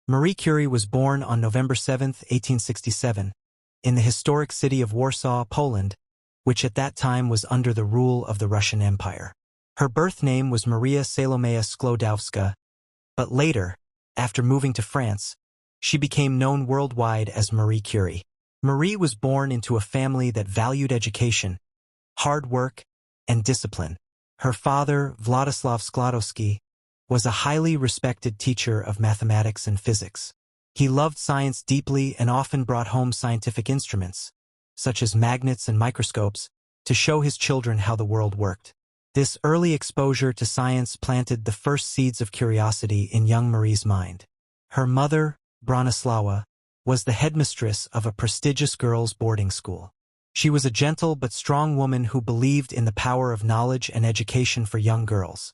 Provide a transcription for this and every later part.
Marie Curie was born on November 7, 1867, in the historic city of Warsaw, Poland, which at that time was under the rule of the Russian Empire. Her birth name was Maria Salomea Sklodowska, but later, after moving to France, she became known worldwide as Marie Curie. Marie was born into a family that valued education, hard work, and discipline. Her father, Władysław Sklodowski, was a highly respected teacher of mathematics and physics. He loved science deeply and often brought home scientific instruments, such as magnets and microscopes, to show his children how the world worked. This early exposure to science planted the first seeds of curiosity in young Marie's mind. Her mother, Bronislawa, was the headmistress of a prestigious girls' boarding school. She was a gentle but strong woman who believed in the power of knowledge and education for young girls,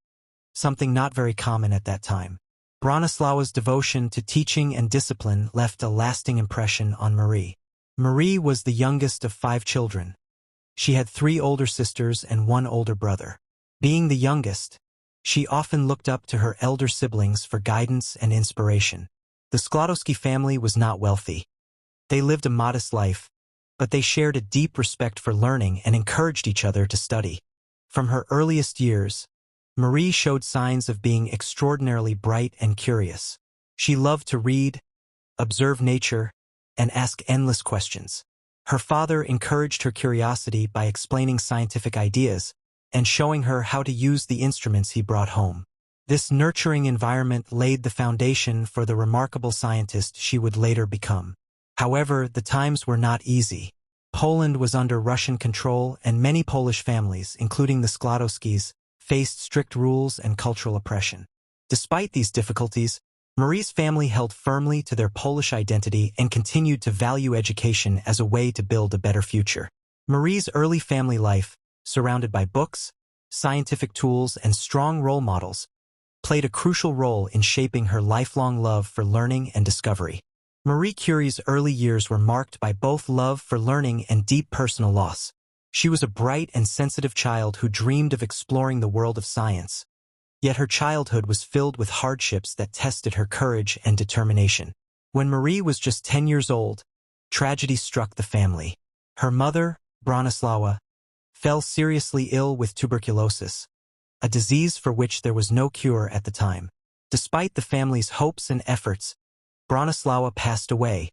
something not very common at that time. Bronislawa's devotion to teaching and discipline left a lasting impression on Marie. Marie was the youngest of 5 children. She had 3 older sisters and 1 older brother. Being the youngest, she often looked up to her elder siblings for guidance and inspiration. The Sklodowski family was not wealthy. They lived a modest life, but they shared a deep respect for learning and encouraged each other to study. From her earliest years, Marie showed signs of being extraordinarily bright and curious. She loved to read, observe nature, and ask endless questions. Her father encouraged her curiosity by explaining scientific ideas and showing her how to use the instruments he brought home. This nurturing environment laid the foundation for the remarkable scientist she would later become. However, the times were not easy. Poland was under Russian control, and many Polish families, including the Sklodowskis, faced strict rules and cultural oppression. Despite these difficulties, Marie's family held firmly to their Polish identity and continued to value education as a way to build a better future. Marie's early family life, surrounded by books, scientific tools, and strong role models, played a crucial role in shaping her lifelong love for learning and discovery. Marie Curie's early years were marked by both love for learning and deep personal loss. She was a bright and sensitive child who dreamed of exploring the world of science. Yet her childhood was filled with hardships that tested her courage and determination. When Marie was just 10 years old, tragedy struck the family. Her mother, Bronislawa, fell seriously ill with tuberculosis, a disease for which there was no cure at the time. Despite the family's hopes and efforts, Bronislawa passed away,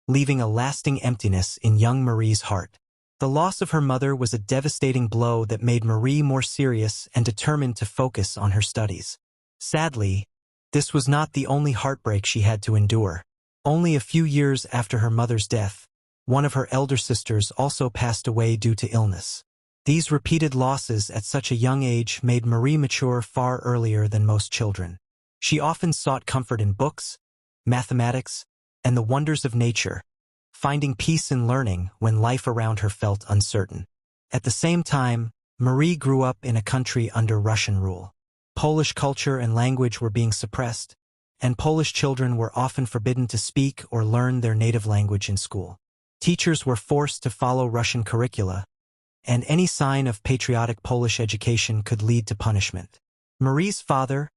leaving a lasting emptiness in young Marie's heart. The loss of her mother was a devastating blow that made Marie more serious and determined to focus on her studies. Sadly, this was not the only heartbreak she had to endure. Only a few years after her mother's death, one of her elder sisters also passed away due to illness. These repeated losses at such a young age made Marie mature far earlier than most children. She often sought comfort in books, mathematics, and the wonders of nature, finding peace in learning when life around her felt uncertain. At the same time, Marie grew up in a country under Russian rule. Polish culture and language were being suppressed, and Polish children were often forbidden to speak or learn their native language in school. Teachers were forced to follow Russian curricula, and any sign of patriotic Polish education could lead to punishment. Marie's father,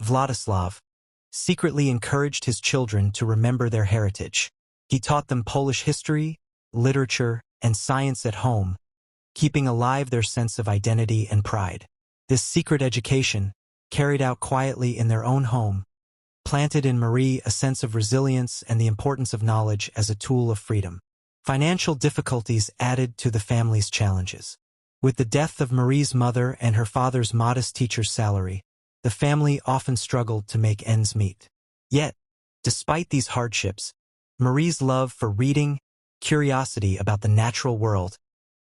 Władysław, secretly encouraged his children to remember their heritage. He taught them Polish history, literature, and science at home, keeping alive their sense of identity and pride. This secret education, carried out quietly in their own home, planted in Marie a sense of resilience and the importance of knowledge as a tool of freedom. Financial difficulties added to the family's challenges. With the death of Marie's mother and her father's modest teacher's salary, the family often struggled to make ends meet. Yet, despite these hardships, Marie's love for reading, curiosity about the natural world,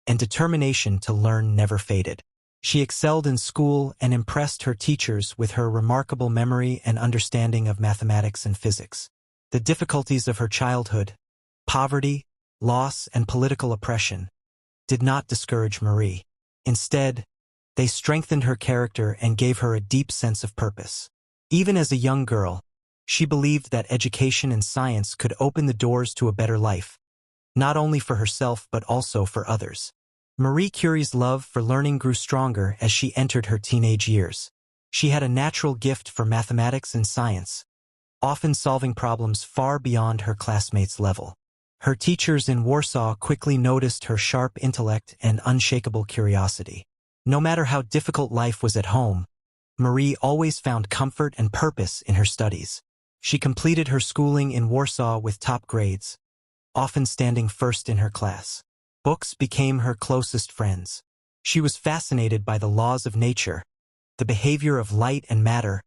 and determination to learn never faded. She excelled in school and impressed her teachers with her remarkable memory and understanding of mathematics and physics. The difficulties of her childhood, poverty, loss, and political oppression, did not discourage Marie. Instead, they strengthened her character and gave her a deep sense of purpose. Even as a young girl, she believed that education and science could open the doors to a better life, not only for herself but also for others. Marie Curie's love for learning grew stronger as she entered her teenage years. She had a natural gift for mathematics and science, often solving problems far beyond her classmates' level. Her teachers in Warsaw quickly noticed her sharp intellect and unshakable curiosity. No matter how difficult life was at home, Marie always found comfort and purpose in her studies. She completed her schooling in Warsaw with top grades, often standing first in her class. Books became her closest friends. She was fascinated by the laws of nature, the behavior of light and matter,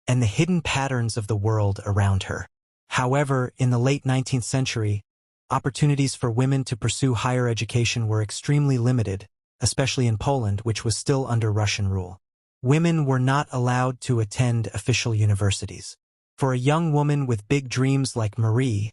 and the hidden patterns of the world around her. However, in the late 19th century, opportunities for women to pursue higher education were extremely limited, especially in Poland, which was still under Russian rule. Women were not allowed to attend official universities. For a young woman with big dreams like Marie,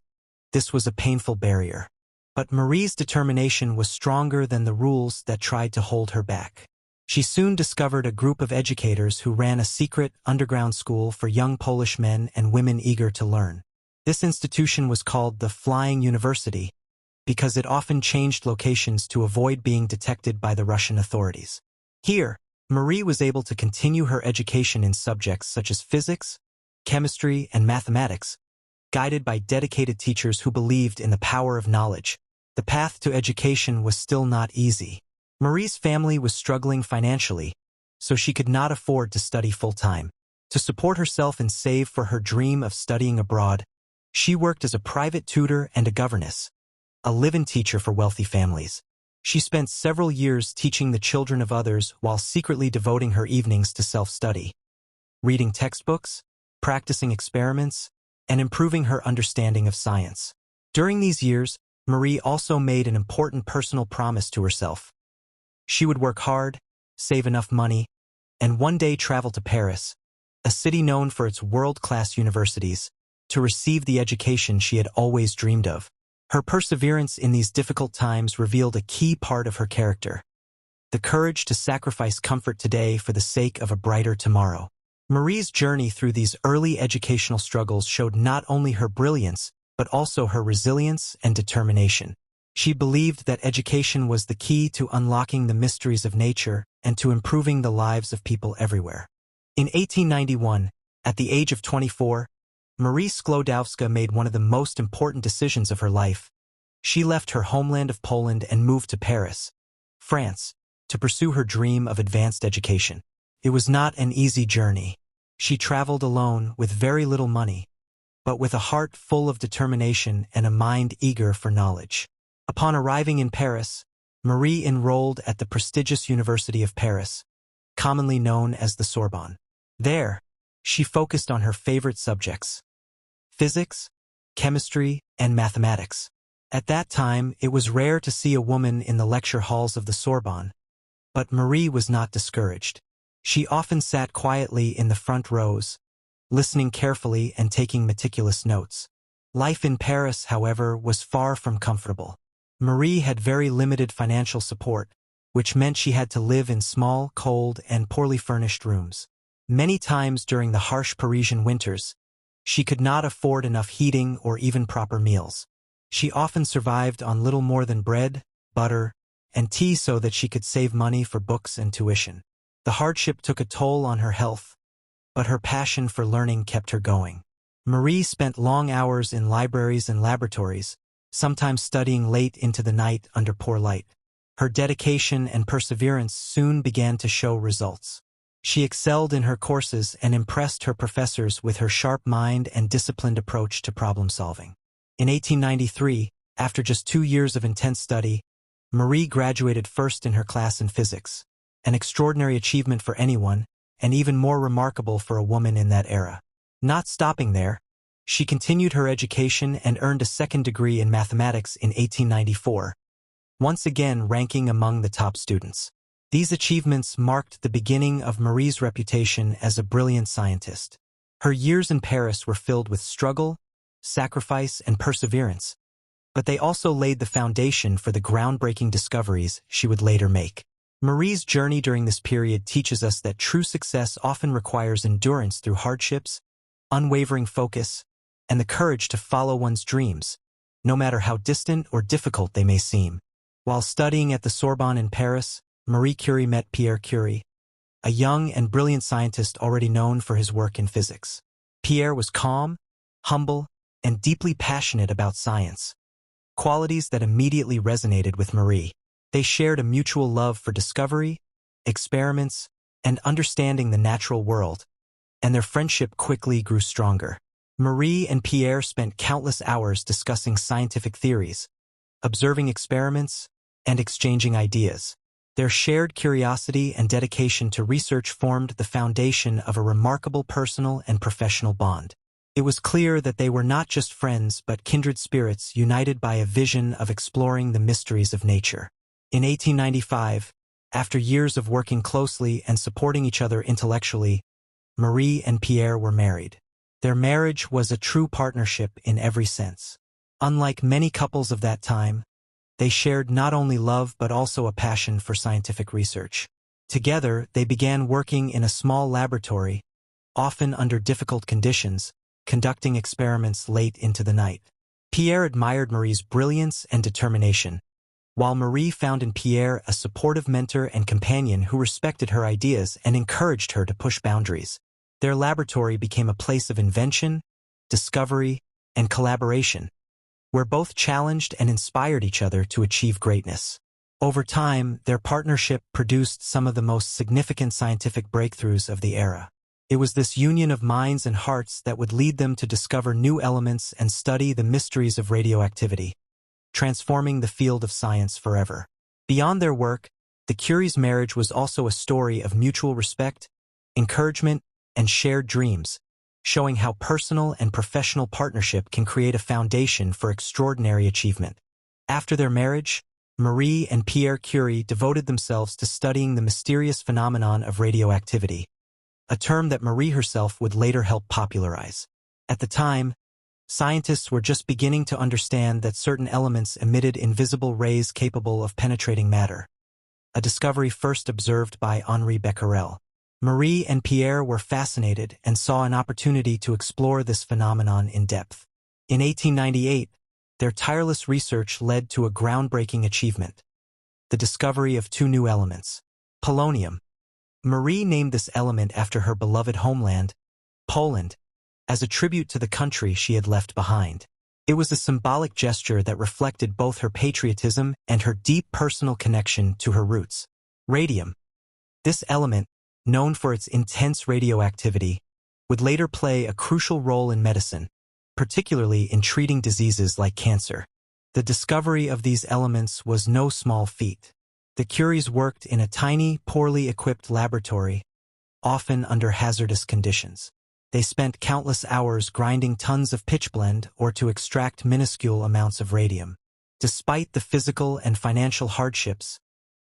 this was a painful barrier. But Marie's determination was stronger than the rules that tried to hold her back. She soon discovered a group of educators who ran a secret underground school for young Polish men and women eager to learn. This institution was called the Flying University because it often changed locations to avoid being detected by the Russian authorities. Here, Marie was able to continue her education in subjects such as physics, chemistry, and mathematics, guided by dedicated teachers who believed in the power of knowledge. The path to education was still not easy. Marie's family was struggling financially, so she could not afford to study full-time. To support herself and save for her dream of studying abroad, she worked as a private tutor and a governess, a live-in teacher for wealthy families. She spent several years teaching the children of others while secretly devoting her evenings to self-study, reading textbooks, practicing experiments, and improving her understanding of science. During these years, Marie also made an important personal promise to herself. She would work hard, save enough money, and one day travel to Paris, a city known for its world-class universities, to receive the education she had always dreamed of. Her perseverance in these difficult times revealed a key part of her character: the courage to sacrifice comfort today for the sake of a brighter tomorrow. Marie's journey through these early educational struggles showed not only her brilliance, but also her resilience and determination. She believed that education was the key to unlocking the mysteries of nature and to improving the lives of people everywhere. In 1891, at the age of 24, Marie Sklodowska made one of the most important decisions of her life. She left her homeland of Poland and moved to Paris, France, to pursue her dream of advanced education. It was not an easy journey. She traveled alone with very little money, but with a heart full of determination and a mind eager for knowledge. Upon arriving in Paris, Marie enrolled at the prestigious University of Paris, commonly known as the Sorbonne. There, she focused on her favorite subjects: physics, chemistry, and mathematics. At that time, it was rare to see a woman in the lecture halls of the Sorbonne, but Marie was not discouraged. She often sat quietly in the front rows, listening carefully and taking meticulous notes. Life in Paris, however, was far from comfortable. Marie had very limited financial support, which meant she had to live in small, cold, and poorly furnished rooms. Many times during the harsh Parisian winters, she could not afford enough heating or even proper meals. She often survived on little more than bread, butter, and tea so that she could save money for books and tuition. The hardship took a toll on her health, but her passion for learning kept her going. Marie spent long hours in libraries and laboratories, sometimes studying late into the night under poor light. Her dedication and perseverance soon began to show results. She excelled in her courses and impressed her professors with her sharp mind and disciplined approach to problem-solving. In 1893, after just 2 years of intense study, Marie graduated first in her class in physics, an extraordinary achievement for anyone, and even more remarkable for a woman in that era. Not stopping there, she continued her education and earned a second degree in mathematics in 1894, once again ranking among the top students. These achievements marked the beginning of Marie's reputation as a brilliant scientist. Her years in Paris were filled with struggle, sacrifice, and perseverance, but they also laid the foundation for the groundbreaking discoveries she would later make. Marie's journey during this period teaches us that true success often requires endurance through hardships, unwavering focus, and the courage to follow one's dreams, no matter how distant or difficult they may seem. While studying at the Sorbonne in Paris, Marie Curie met Pierre Curie, a young and brilliant scientist already known for his work in physics. Pierre was calm, humble, and deeply passionate about science, qualities that immediately resonated with Marie. They shared a mutual love for discovery, experiments, and understanding the natural world, and their friendship quickly grew stronger. Marie and Pierre spent countless hours discussing scientific theories, observing experiments, and exchanging ideas. Their shared curiosity and dedication to research formed the foundation of a remarkable personal and professional bond. It was clear that they were not just friends but kindred spirits united by a vision of exploring the mysteries of nature. In 1895, after years of working closely and supporting each other intellectually, Marie and Pierre were married. Their marriage was a true partnership in every sense. Unlike many couples of that time, they shared not only love but also a passion for scientific research. Together, they began working in a small laboratory, often under difficult conditions, conducting experiments late into the night. Pierre admired Marie's brilliance and determination, while Marie found in Pierre a supportive mentor and companion who respected her ideas and encouraged her to push boundaries. Their laboratory became a place of invention, discovery, and collaboration, where both challenged and inspired each other to achieve greatness. Over time, their partnership produced some of the most significant scientific breakthroughs of the era. It was this union of minds and hearts that would lead them to discover new elements and study the mysteries of radioactivity, transforming the field of science forever. Beyond their work, the Curie's marriage was also a story of mutual respect, encouragement, and shared dreams, showing how personal and professional partnership can create a foundation for extraordinary achievement. After their marriage, Marie and Pierre Curie devoted themselves to studying the mysterious phenomenon of radioactivity, a term that Marie herself would later help popularize. At the time, scientists were just beginning to understand that certain elements emitted invisible rays capable of penetrating matter, a discovery first observed by Henri Becquerel. Marie and Pierre were fascinated and saw an opportunity to explore this phenomenon in depth. In 1898, their tireless research led to a groundbreaking achievement: the discovery of two new elements, polonium. Marie named this element after her beloved homeland, Poland, as a tribute to the country she had left behind. It was a symbolic gesture that reflected both her patriotism and her deep personal connection to her roots. Radium. This element, known for its intense radioactivity, would later play a crucial role in medicine, particularly in treating diseases like cancer. The discovery of these elements was no small feat. The Curies worked in a tiny, poorly equipped laboratory, often under hazardous conditions. They spent countless hours grinding tons of pitchblende or to extract minuscule amounts of radium. Despite the physical and financial hardships,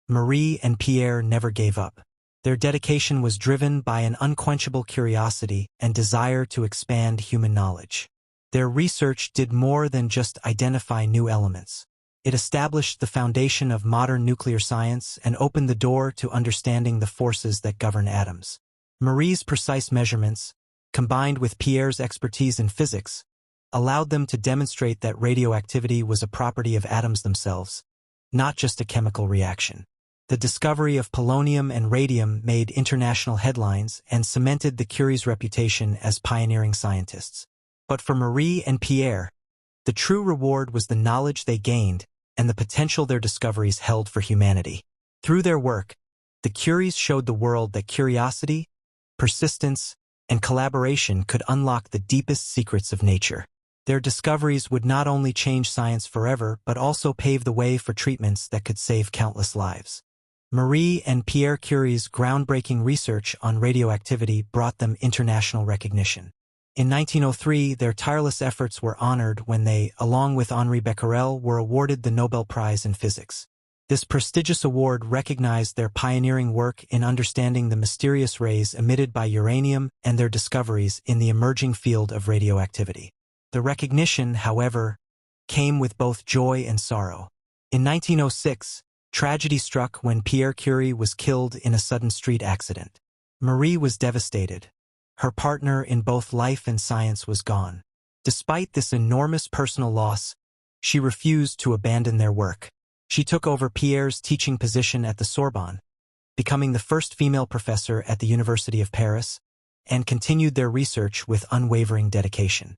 Marie and Pierre never gave up. Their dedication was driven by an unquenchable curiosity and desire to expand human knowledge. Their research did more than just identify new elements. It established the foundation of modern nuclear science and opened the door to understanding the forces that govern atoms. Marie's precise measurements, combined with Pierre's expertise in physics, allowed them to demonstrate that radioactivity was a property of atoms themselves, not just a chemical reaction. The discovery of polonium and radium made international headlines and cemented the Curie's reputation as pioneering scientists. But for Marie and Pierre, the true reward was the knowledge they gained and the potential their discoveries held for humanity. Through their work, the Curies showed the world that curiosity, persistence, and collaboration could unlock the deepest secrets of nature. Their discoveries would not only change science forever but also pave the way for treatments that could save countless lives. Marie and Pierre Curie's groundbreaking research on radioactivity brought them international recognition. In 1903, their tireless efforts were honored when they, along with Henri Becquerel, were awarded the Nobel Prize in Physics. This prestigious award recognized their pioneering work in understanding the mysterious rays emitted by uranium and their discoveries in the emerging field of radioactivity. The recognition, however, came with both joy and sorrow. In 1906, tragedy struck when Pierre Curie was killed in a sudden street accident. Marie was devastated. Her partner in both life and science was gone. Despite this enormous personal loss, she refused to abandon their work. She took over Pierre's teaching position at the Sorbonne, becoming the first female professor at the University of Paris, and continued their research with unwavering dedication.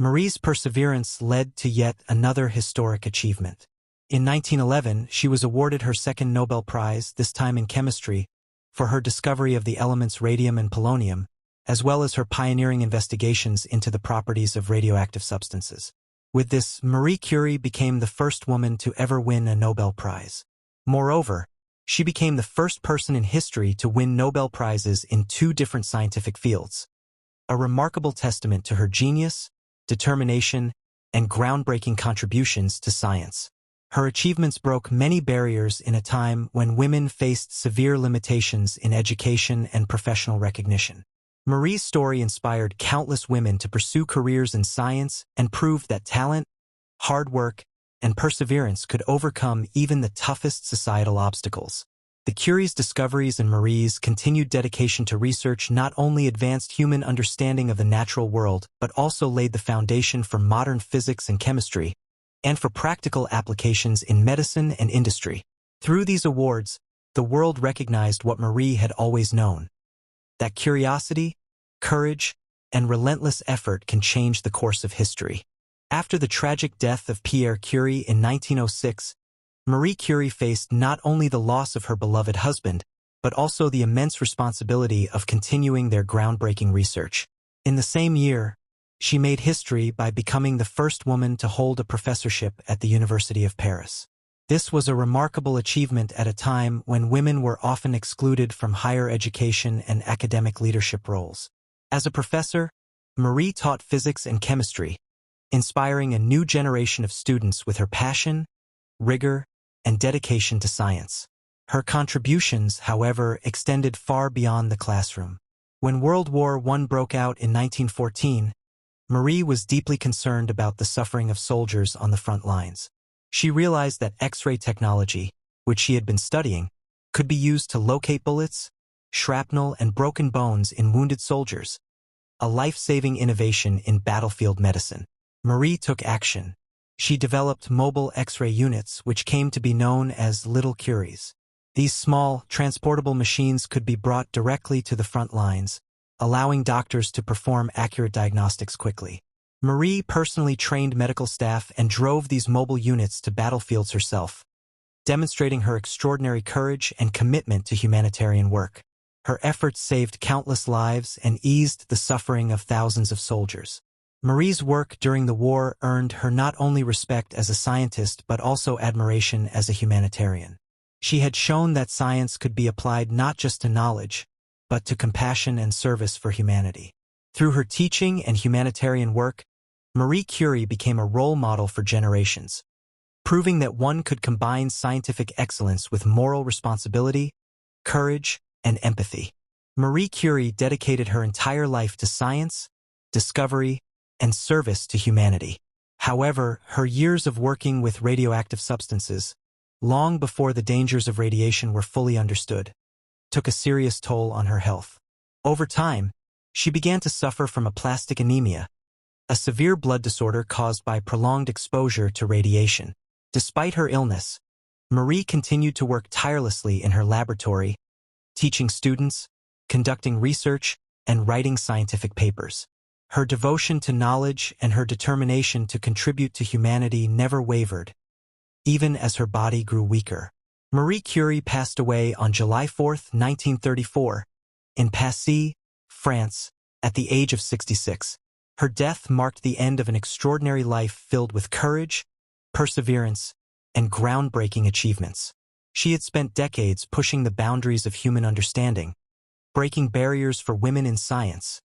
Marie's perseverance led to yet another historic achievement. In 1911, she was awarded her second Nobel Prize, this time in chemistry, for her discovery of the elements radium and polonium, as well as her pioneering investigations into the properties of radioactive substances. With this, Marie Curie became the first woman to ever win a Nobel Prize. Moreover, she became the first person in history to win Nobel Prizes in two different scientific fields, a remarkable testament to her genius, determination, and groundbreaking contributions to science. Her achievements broke many barriers in a time when women faced severe limitations in education and professional recognition. Marie's story inspired countless women to pursue careers in science and proved that talent, hard work, and perseverance could overcome even the toughest societal obstacles. The Curie's discoveries and Marie's continued dedication to research not only advanced human understanding of the natural world but also laid the foundation for modern physics and chemistry, and for practical applications in medicine and industry. Through these awards, the world recognized what Marie had always known: that curiosity, courage, and relentless effort can change the course of history. After the tragic death of Pierre Curie in 1906, Marie Curie faced not only the loss of her beloved husband, but also the immense responsibility of continuing their groundbreaking research. In the same year, she made history by becoming the first woman to hold a professorship at the University of Paris. This was a remarkable achievement at a time when women were often excluded from higher education and academic leadership roles. As a professor, Marie taught physics and chemistry, inspiring a new generation of students with her passion, rigor, and dedication to science. Her contributions, however, extended far beyond the classroom. When World War I broke out in 1914, Marie was deeply concerned about the suffering of soldiers on the front lines. She realized that X-ray technology, which she had been studying, could be used to locate bullets, shrapnel, and broken bones in wounded soldiers, a life-saving innovation in battlefield medicine. Marie took action. She developed mobile X-ray units, which came to be known as Little Curies. These small, transportable machines could be brought directly to the front lines, allowing doctors to perform accurate diagnostics quickly. Marie personally trained medical staff and drove these mobile units to battlefields herself, demonstrating her extraordinary courage and commitment to humanitarian work. Her efforts saved countless lives and eased the suffering of thousands of soldiers. Marie's work during the war earned her not only respect as a scientist but also admiration as a humanitarian. She had shown that science could be applied not just to knowledge, but to compassion and service for humanity. Through her teaching and humanitarian work, Marie Curie became a role model for generations, proving that one could combine scientific excellence with moral responsibility, courage, and empathy. Marie Curie dedicated her entire life to science, discovery, and service to humanity. However, her years of working with radioactive substances, long before the dangers of radiation were fully understood, took a serious toll on her health. Over time, she began to suffer from aplastic anemia, a severe blood disorder caused by prolonged exposure to radiation. Despite her illness, Marie continued to work tirelessly in her laboratory, teaching students, conducting research, and writing scientific papers. Her devotion to knowledge and her determination to contribute to humanity never wavered, even as her body grew weaker. Marie Curie passed away on July 4, 1934, in Passy, France, at the age of 66. Her death marked the end of an extraordinary life filled with courage, perseverance, and groundbreaking achievements. She had spent decades pushing the boundaries of human understanding, breaking barriers for women in science,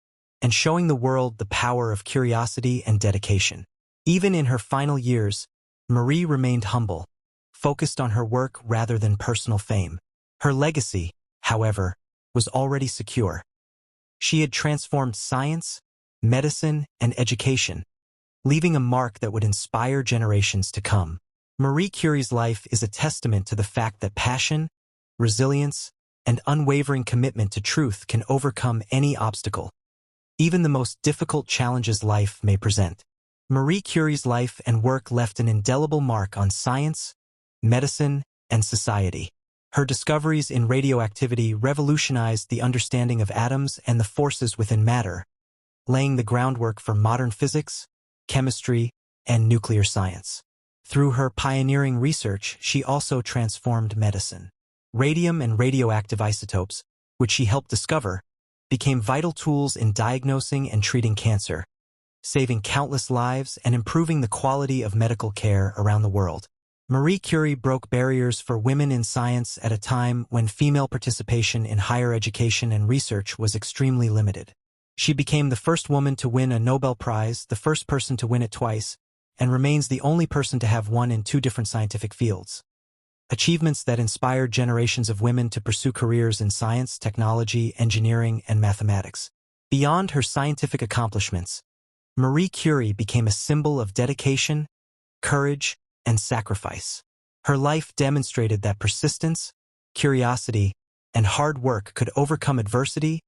and showing the world the power of curiosity and dedication. Even in her final years, Marie remained humble, focused on her work rather than personal fame. Her legacy, however, was already secure. She had transformed science, medicine, and education, leaving a mark that would inspire generations to come. Marie Curie's life is a testament to the fact that passion, resilience, and unwavering commitment to truth can overcome any obstacle, even the most difficult challenges life may present. Marie Curie's life and work left an indelible mark on science, medicine, and society. Her discoveries in radioactivity revolutionized the understanding of atoms and the forces within matter, laying the groundwork for modern physics, chemistry, and nuclear science. Through her pioneering research, she also transformed medicine. Radium and radioactive isotopes, which she helped discover, became vital tools in diagnosing and treating cancer, saving countless lives and improving the quality of medical care around the world. Marie Curie broke barriers for women in science at a time when female participation in higher education and research was extremely limited. She became the first woman to win a Nobel Prize, the first person to win it twice, and remains the only person to have won in 2 different scientific fields. Achievements that inspired generations of women to pursue careers in science, technology, engineering, and mathematics. Beyond her scientific accomplishments, Marie Curie became a symbol of dedication, courage, and sacrifice. Her life demonstrated that persistence, curiosity, and hard work could overcome adversity,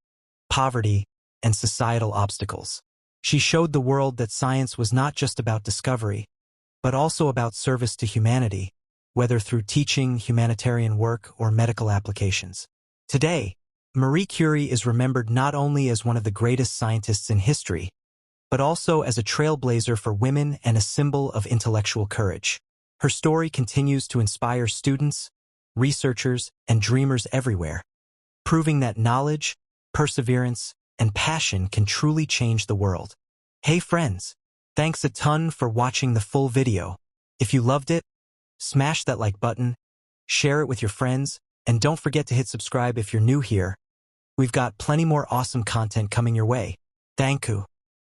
poverty, and societal obstacles. She showed the world that science was not just about discovery, but also about service to humanity, whether through teaching, humanitarian work, or medical applications. Today, Marie Curie is remembered not only as one of the greatest scientists in history, but also as a trailblazer for women and a symbol of intellectual courage. Her story continues to inspire students, researchers, and dreamers everywhere, proving that knowledge, perseverance, and passion can truly change the world. Hey friends, thanks a ton for watching the full video. If you loved it, smash that like button, share it with your friends, and don't forget to hit subscribe if you're new here. We've got plenty more awesome content coming your way. Thank you.